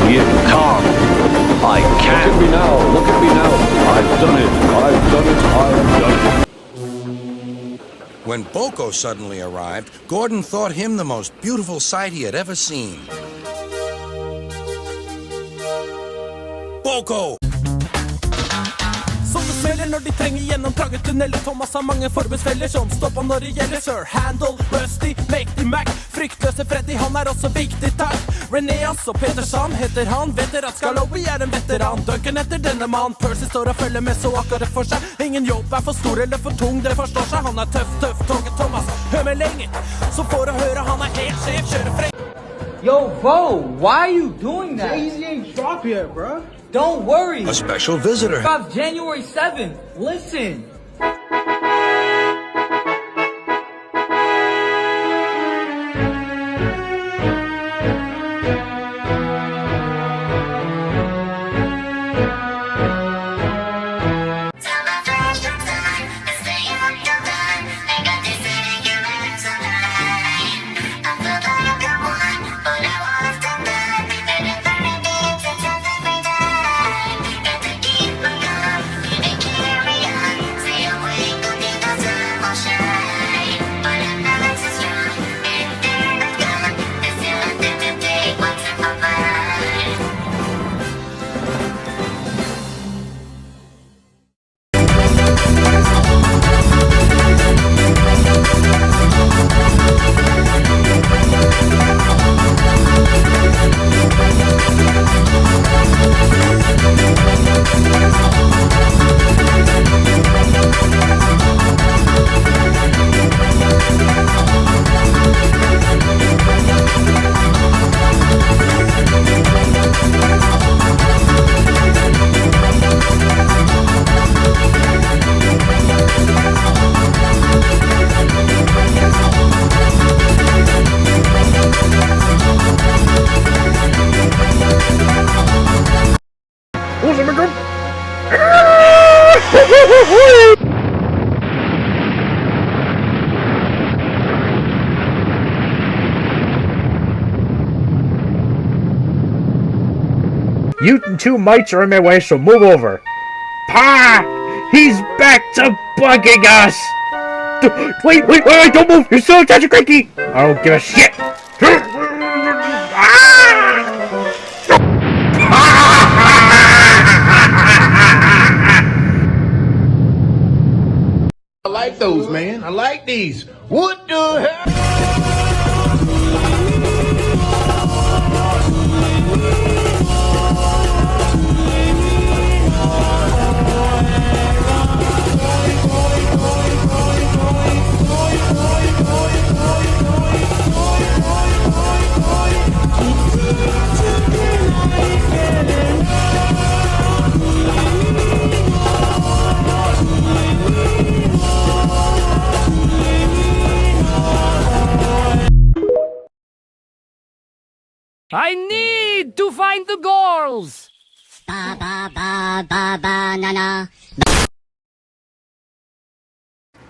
You can't. I can. Look at me now, look at me now. I've done it, I've done it, I've done it. When Boko suddenly arrived, Gordon thought him the most beautiful sight he had ever seen. Boko! Som det smeller når de trenger gjennom trange tunneler. Thomas har mange forbundsfeller som stopper når det gjelder Sir Handel, Rusty, Mektig Mac. Fryktløse Freddy, han er også viktig, takk. Reneas og Peter Sam heter han. Veteran Skalobi er en veteran. Duncan etter denne mann. Percy står og følger med så akkurat for seg. Ingen jobb er for stor eller for tung, det forstår seg. Han er tøff, toget Thomas. Hør med lenger, så får du høre han er helt sjef, kjører frem. Yo, bro, why are you doing that? Jay-Z ain't drop yet, bro. Don't worry. A special visitor. Drops January 7th. Listen. You two mites are in my way, so move over. Pa! He's back to bugging us! Wait, don't move! You're still attached to Cranky! I don't give a shit! I like those, man. I like these. What the hell? I need to find the girls! Ba ba ba ba banana.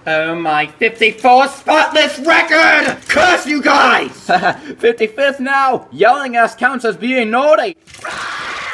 Oh, my 54th spotless record! Curse you guys! 55th now! Yelling us counts as being naughty!